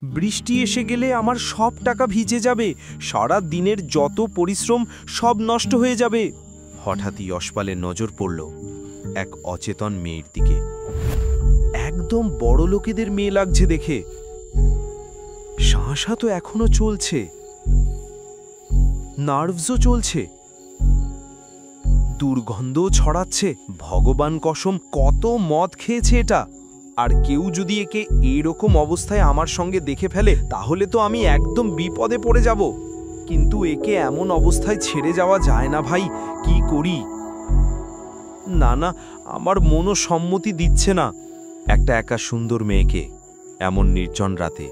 বৃষ্টি এসে গেলে আমার সব টাকা ভিজে যাবে, সারা দিনের যত পরিশ্রম সব নষ্ট হয়ে যাবে। হঠাৎই যশপালের নজর পড়ল এক অচেতন মেয়ের দিকে। একদম বড় লোকেদের মেয়ে লাগছে দেখে। শ্বাসা তো এখনো চলছে, নার্ভসও চলছে, দুর্গন্ধও ছড়াচ্ছে। ভগবান কসম, কত মদ খেয়েছে এটা। আর কেউ যদি একে এরকম অবস্থায় আমার সঙ্গে দেখে ফেলে তাহলে তো আমি একদম বিপদে পড়ে যাব। কিন্তু একে এমন অবস্থায় ছেড়ে যাওয়া যায় না ভাই, কি করি? না না, আমার মনও সম্মতি দিচ্ছে না। একটা একা সুন্দর মেয়েকে এমন নির্জন রাতে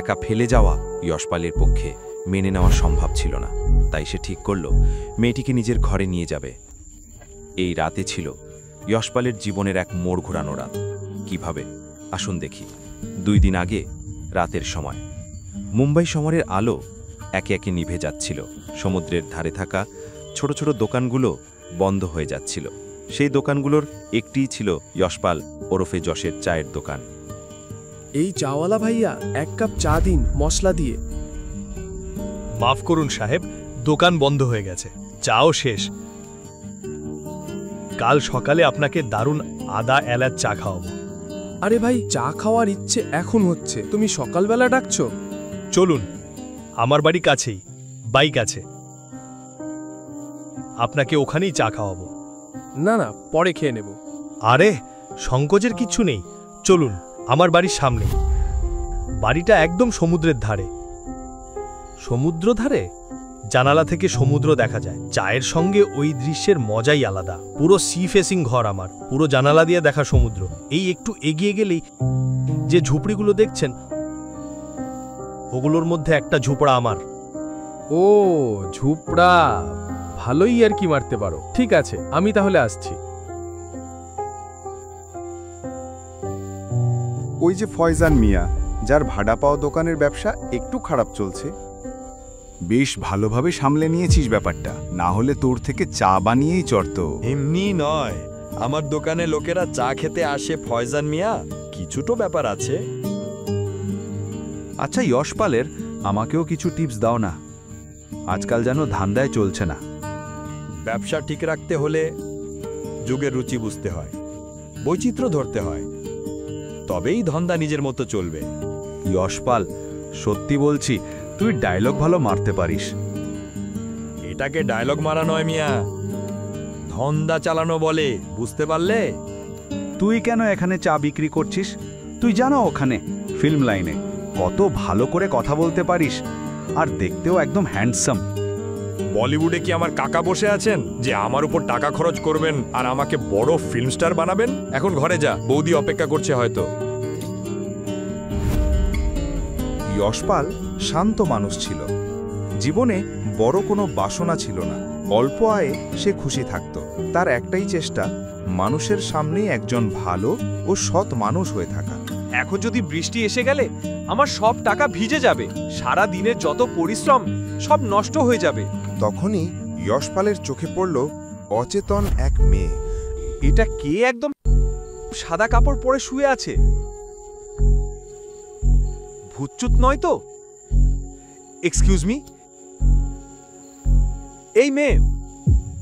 একা ফেলে যাওয়া যশপালের পক্ষে মেনে নেওয়া সম্ভব ছিল না। তাই সে ঠিক করল মেয়েটিকে নিজের ঘরে নিয়ে যাবে। এই রাতে ছিল যশপালের জীবনের এক মোড় ঘোরানো রাত। কিভাবে আসুন দেখি। 2 দিন আগে রাতের সময় মুম্বাই শহরের আলো একে একে নিভে যাচ্ছিল। সমুদ্রের ধারে থাকা ছোট ছোট দোকানগুলো বন্ধ হয়ে যাচ্ছিল। সেই দোকানগুলোর একটিই ছিল যশপাল ওরফে যশের চায়ের দোকান। এই চাওয়ালা ভাইয়া, 1 কাপ চা দিন মশলা দিয়ে। মাফ করুন সাহেব, দোকান বন্ধ হয়ে গেছে, চাও শেষ। কাল সকালে আপনাকে দারুণ আদা এলাচ চা খাওয়াবো। আরে ভাই, চা খাওয়ার ইচ্ছে এখন হচ্ছে, তুমি সকালবেলা ডাকছো? চলুন, আমার বাড়ি কাছেই, বাইক আছে, আপনাকে ওখানেই চা খাওয়াবো। না না, পরে খেয়ে নেব। আরে সংকোচের কিচ্ছু নেই, চলুন, আমার বাড়ির সামনে। বাড়িটা একদম সমুদ্রের ধারে। সমুদ্র ধারে? জানালা থেকে সমুদ্র দেখা যায়। চায়ের সঙ্গে ওই দৃশ্যের মজাই আলাদা। পুরো সি ফেসিং ঘর আমার, পুরো জানালা দিয়ে দেখা সমুদ্র। এই একটু এগিয়ে গেলেই যে ঝুপড়িগুলো দেখছেন, ওগুলোর মধ্যে একটা ঝুপড়া আমার। ও ঝুপড়া, ভালোই আর কি মারতে পারো। ঠিক আছে, আমি তাহলে আসছি। ওই যে ফয়জান মিয়া, যার ভাড়া পাওয়া দোকানের ব্যবসা একটু খারাপ চলছে। বেশ ভালোভাবে সামলে নিয়েছিস ব্যাপারটা, না হলে তোর থেকে চা বানিয়েই চড়ত। এমনি নয়, আমার দোকানে লোকেরা চা খেতে আসে ফয়জান মিয়া, কিছু তো ব্যাপার আছে। আচ্ছা যশপালের, আমাকেও কিছু টিপস দাও না, আজকাল যেন ধান্দায় চলছে না। ব্যবসা ঠিক রাখতে হলে যুগের রুচি বুঝতে হয়, বৈচিত্র্য ধরতে হয়, তবেই ধন্দা নিজের মতো চলবে। যশপাল, সত্যি বলছি, তুই ডায়লগ ভালো মারতে পারিস। এটাকে ডায়লগ মারা নয় মিয়া, ধন্দা চালানো বলে, বুঝতে পারলে? তুই কেন এখানে চা বিক্রি করছিস? তুই জানো ওখানে ফিল্ম লাইনে কত ভালো করে কথা বলতে পারিস, আর দেখতেও একদম হ্যান্ডসাম। বলিউডে কি আমার কাকা বসে আছেন যে আমার উপর টাকা খরচ করবেন আর আমাকে বড় ফিল্ম স্টার বানাবেন? এখন ঘরে যা, বৌদি অপেক্ষা করছে হয়তো। যশপাল শান্ত মানুষ ছিল। জীবনে বড় কোনো বাসনা ছিল না, অল্প আয়ে সে খুশি থাকত। তার একটাই চেষ্টা, মানুষের সামনেই একজন ভালো ও সৎ মানুষ হয়ে থাকা। এখন যদি বৃষ্টি এসে গেলে আমার সব টাকা ভিজে যাবে, সারা দিনের যত পরিশ্রম সব নষ্ট হয়ে যাবে। তখনই যশপালের চোখে পড়ল অচেতন এক মেয়ে। এটা কে একদম সাদা কাপড় পরে শুয়ে আছে? ভূতচুত নয় তো? এক্সকিউজ মি, এই মেয়ে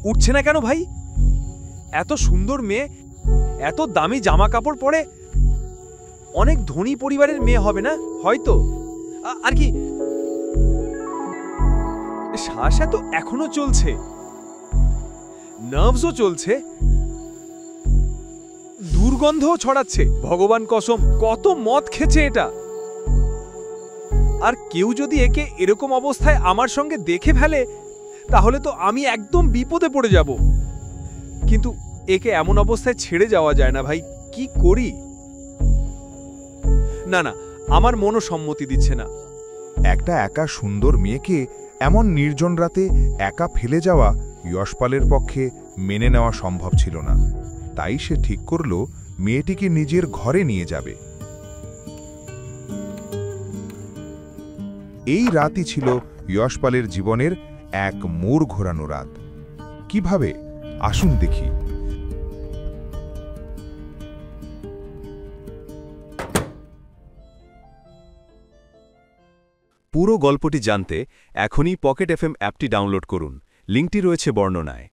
উঠছে না কেন ভাই? এত সুন্দর মেয়ে, এত দামি জামা কাপড় পরে, অনেক ধনী পরিবারের মেয়ে হবে না হয়তো? আর কি, শ্বাসা তো এখনো চলছে, নার্ভসও চলছে, দুর্গন্ধও ছড়াচ্ছে। ভগবান কসম, কত মদ খেয়েছে এটা। আর কেউ যদি একে এরকম অবস্থায় আমার সঙ্গে দেখে ফেলে তাহলে তো আমি একদম বিপদে পড়ে যাব। কিন্তু একে এমন অবস্থায় ছেড়ে যাওয়া যায় না ভাই, কি করি? না না, আমার মনও সম্মতি দিচ্ছে না। একটা একা সুন্দর মেয়েকে এমন নির্জন রাতে একা ফেলে যাওয়া যশপালের পক্ষে মেনে নেওয়া সম্ভব ছিল না। তাই সে ঠিক করল মেয়েটিকে নিজের ঘরে নিয়ে যাবে। এই রাতই ছিল যশপালের জীবনের এক মোড় ঘোরানো রাত। কিভাবে আসুন দেখি। পুরো গল্পটি জানতে এখনই পকেট এফএম অ্যাপটি ডাউনলোড করুন। লিঙ্কটি রয়েছে বর্ণনায়।